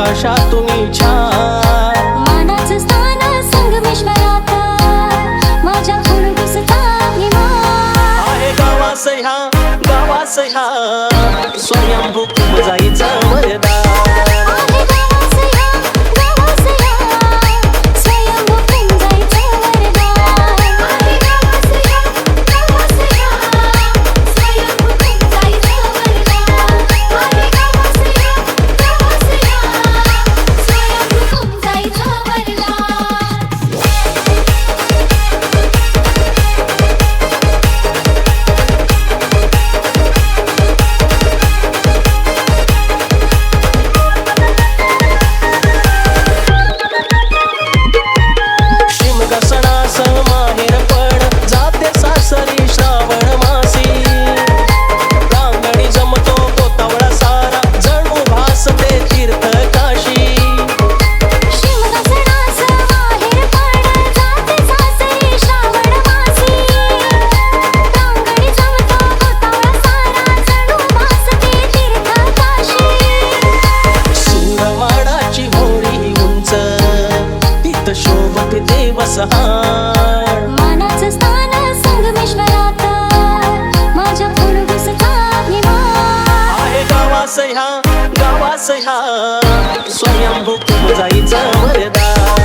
आकाशा तुम्ही छान मानाचं स्थान संगमेश्वरात माझ्या फुलगुसचा अभिमान आहे गावास ह्या स्वयंभू जाईचं वरदान आहे गावास ह्या स्वयंभू जायचं वरदान आहे गावास ह्या स्वयंभू जायचं वरदान आहे गावास ह्या स्वयंभू जायचं वरदान शिमगसणास माहेर पण जाते सासरी श्रावण मासी रांगणी जमतो गोतावळा सारा जणू भासते तीर्थ काशी शिमगसणास माहेर पण जाते सासरी श्रावण मासी रांगणी जमतो गोतावळा सारा जणू भासते तीर्थ काशी सुरवाडाची होळी उंच तिथं शोभते देवसहार मानाचं स्थान संगमेश्वरात माझ्या फुलगुसचा अभिमान आहे गावास ह्या स्वयंभू जाईचं वरदान